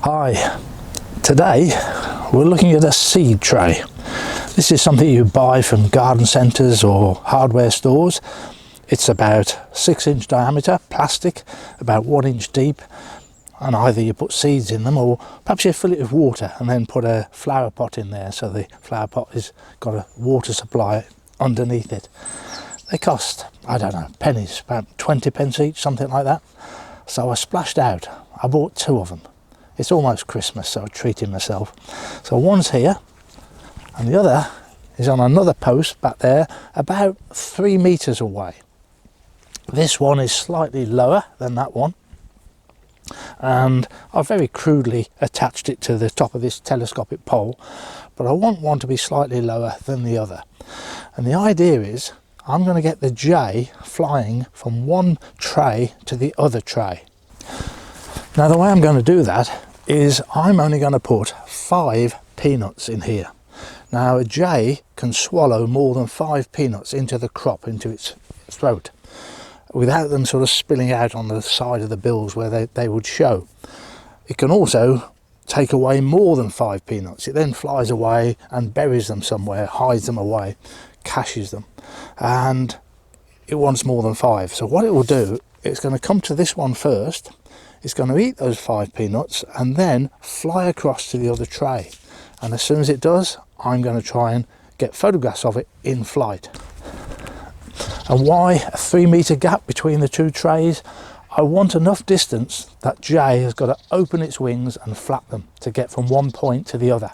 Hi, today we're looking at a seed tray. This is something you buy from garden centres or hardware stores. It's about 6-inch diameter, plastic, about 1 inch deep, and either you put seeds in them or perhaps you fill it with water and then put a flower pot in there, so the flower pot has got a water supply underneath it. They cost, I don't know, pennies, about 20 pence each, something like that. So I splashed out. I bought 2 of them. It's almost Christmas, so I'm treating myself. So one's here and the other is on another post back there about 3 meters away. This one is slightly lower than that one, and I've very crudely attached it to the top of this telescopic pole, but I want one to be slightly lower than the other. And the idea is I'm going to get the J flying from one tray to the other tray. Now the way I'm going to do that is I'm only going to put 5 peanuts in here. Now a jay can swallow more than 5 peanuts into the crop, into its throat, without them sort of spilling out on the side of the bills where they would show. It can also take away more than 5 peanuts. It then flies away and buries them somewhere, hides them away, caches them, and it wants more than 5. So what it will do, it's going to come to this one first. It's going to eat those 5 peanuts and then fly across to the other tray. And as soon as it does, I'm going to try and get photographs of it in flight. And why a 3 meter gap between the 2 trays? I want enough distance that Jay has got to open its wings and flap them to get from one point to the other.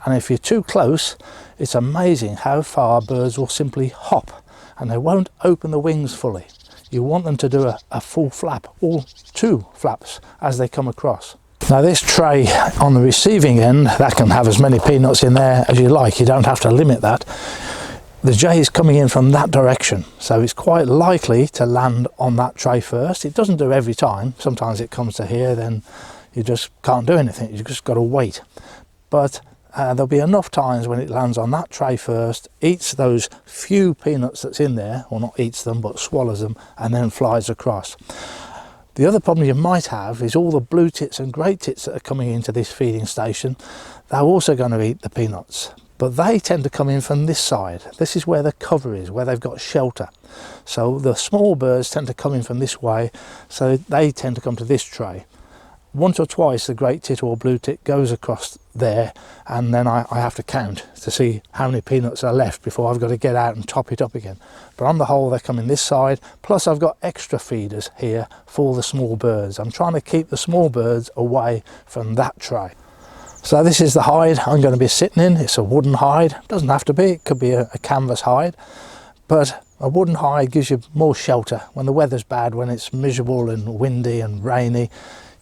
And if you're too close, it's amazing how far birds will simply hop and they won't open the wings fully. You want them to do a full flap, all 2 flaps as they come across. Now this tray on the receiving end, that can have as many peanuts in there as you like. You don't have to limit that. The J is coming in from that direction, so it's quite likely to land on that tray first. It doesn't do every time. Sometimes it comes to here, then you just can't do anything. You've just got to wait. But there'll be enough times when it lands on that tray first, eats those few peanuts that's in there, or not eats them, but swallows them, and then flies across. The other problem you might have is all the blue tits and grey tits that are coming into this feeding station. They're also going to eat the peanuts, but they tend to come in from this side. This is where the cover is, where they've got shelter. So the small birds tend to come in from this way, so they tend to come to this tray. Once or twice the great tit or blue tit goes across there, and then I have to count to see how many peanuts are left before I've got to get out and top it up again. But on the whole, they're coming this side, plus I've got extra feeders here for the small birds. I'm trying to keep the small birds away from that tray. So this is the hide I'm going to be sitting in. It's a wooden hide. It doesn't have to be, it could be a canvas hide, but a wooden hide gives you more shelter when the weather's bad, when it's miserable and windy and rainy.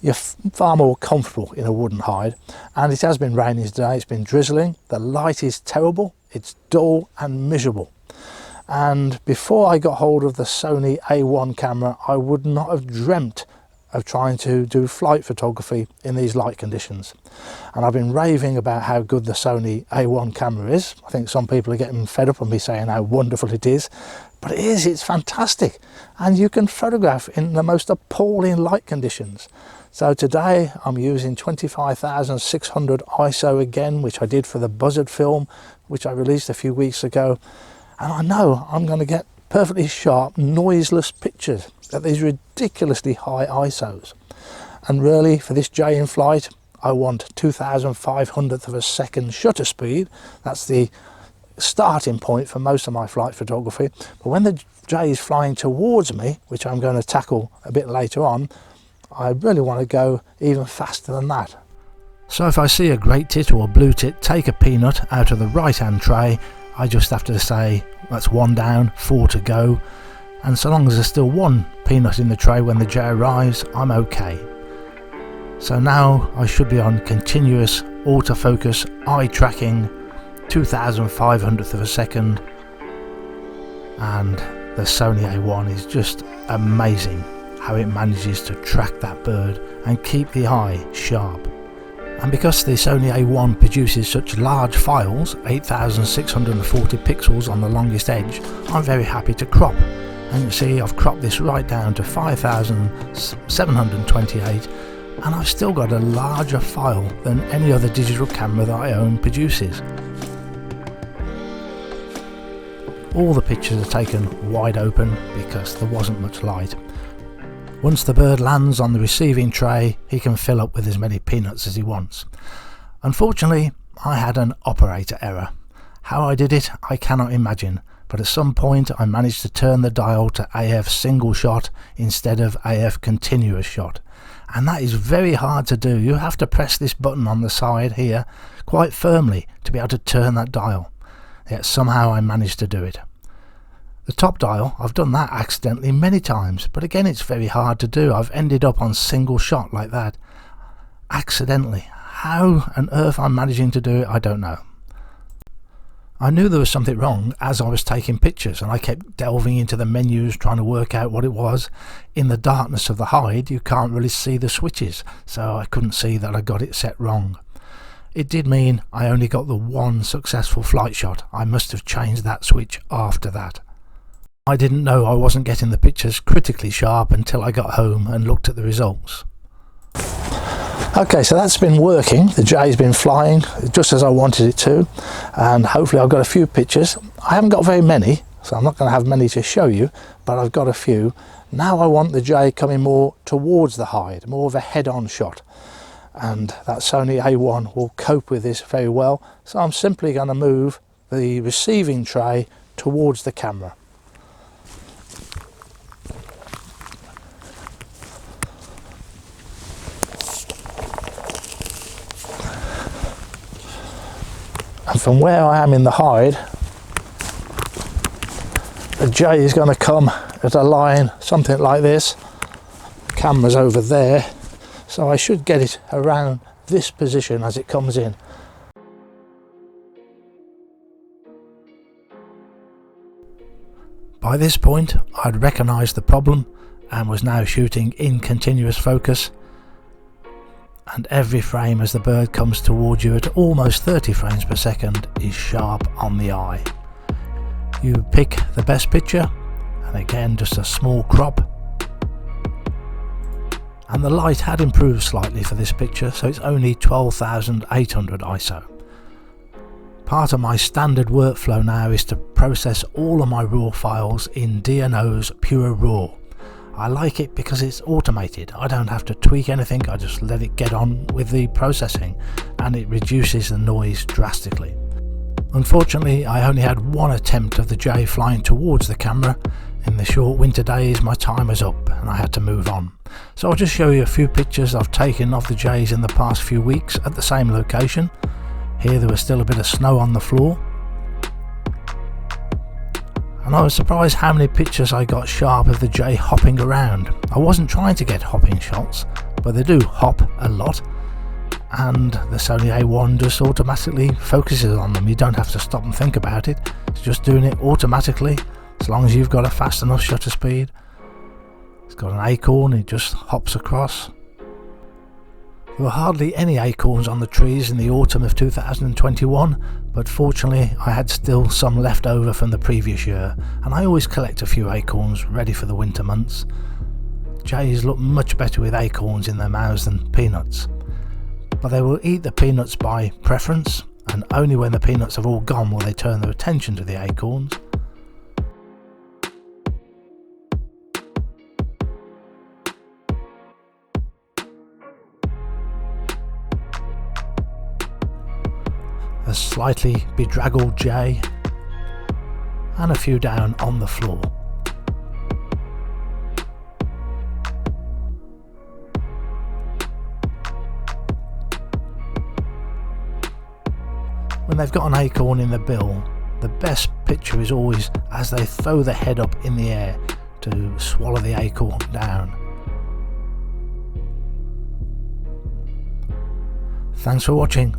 You're far more comfortable in a wooden hide. And it has been raining today, it's been drizzling, the light is terrible, it's dull and miserable. And before I got hold of the Sony A1 camera, I would not have dreamt of trying to do flight photography in these light conditions. And I've been raving about how good the Sony A1 camera is. I think some people are getting fed up on me saying how wonderful it is, but it is, it's fantastic. And you can photograph in the most appalling light conditions. So today I'm using 25,600 ISO again, which I did for the Buzzard film, which I released a few weeks ago. And I know I'm going to get perfectly sharp, noiseless pictures at these ridiculously high ISOs. And really, for this J in flight, I want 2,500th of a second shutter speed. That's the starting point for most of my flight photography. But when the J is flying towards me, which I'm going to tackle a bit later on, I really want to go even faster than that. So if I see a great tit or a blue tit take a peanut out of the right hand tray, I just have to say that's 1 down, 4 to go, and so long as there's still 1 peanut in the tray when the J arrives, I'm okay. So now I should be on continuous autofocus eye tracking, 2,500th of a second, and the Sony A1 is just amazing how it manages to track that bird and keep the eye sharp. And because the Sony A1 produces such large files, 8,640 pixels on the longest edge, I'm very happy to crop. And you see I've cropped this right down to 5,728 and I've still got a larger file than any other digital camera that I own produces. All the pictures are taken wide open because there wasn't much light. Once the bird lands on the receiving tray, he can fill up with as many peanuts as he wants. Unfortunately, I had an operator error. How I did it, I cannot imagine, but at some point I managed to turn the dial to AF single shot instead of AF continuous shot. And that is very hard to do. You have to press this button on the side here quite firmly to be able to turn that dial. Yet somehow I managed to do it. The top dial, I've done that accidentally many times, but again it's very hard to do. I've ended up on single shot like that, accidentally. How on earth I'm managing to do it, I don't know. I knew there was something wrong as I was taking pictures, and I kept delving into the menus trying to work out what it was. In the darkness of the hide you can't really see the switches, so I couldn't see that I got it set wrong. It did mean I only got the one successful flight shot. I must have changed that switch after that. I didn't know I wasn't getting the pictures critically sharp until I got home and looked at the results. Okay, so that's been working. The J's been flying just as I wanted it to, and hopefully I've got a few pictures. I haven't got very many, so I'm not going to have many to show you, but I've got a few. Now I want the J coming more towards the hide, more of a head-on shot, and that Sony A1 will cope with this very well. So I'm simply going to move the receiving tray towards the camera. And from where I am in the hide, the J is going to come at a line something like this. The camera's over there, so I should get it around this position as it comes in. By this point I'd recognised the problem and was now shooting in continuous focus, and every frame as the bird comes towards you at almost 30 frames per second is sharp on the eye. You pick the best picture, and again just a small crop, and the light had improved slightly for this picture, so it's only 12,800 ISO. Part of my standard workflow now is to process all of my raw files in DNO's Pure Raw. I like it because it's automated. I don't have to tweak anything, I just let it get on with the processing, and it reduces the noise drastically. Unfortunately, I only had one attempt of the J flying towards the camera. In the short winter days my time was up and I had to move on. So I'll just show you a few pictures I've taken of the J's in the past few weeks at the same location. Here there was still a bit of snow on the floor, and I was surprised how many pictures I got sharp of the J hopping around. I wasn't trying to get hopping shots, but they do hop a lot, and the Sony A1 just automatically focuses on them. You don't have to stop and think about it, it's just doing it automatically as long as you've got a fast enough shutter speed. It's got an acorn, it just hops across. There were hardly any acorns on the trees in the autumn of 2021, but fortunately I had still some left over from the previous year, and I always collect a few acorns ready for the winter months. Jays look much better with acorns in their mouths than peanuts, but they will eat the peanuts by preference, and only when the peanuts have all gone will they turn their attention to the acorns. A slightly bedraggled J, and a few down on the floor. When they've got an acorn in the bill, the best picture is always as they throw the head up in the air to swallow the acorn down. Thanks for watching.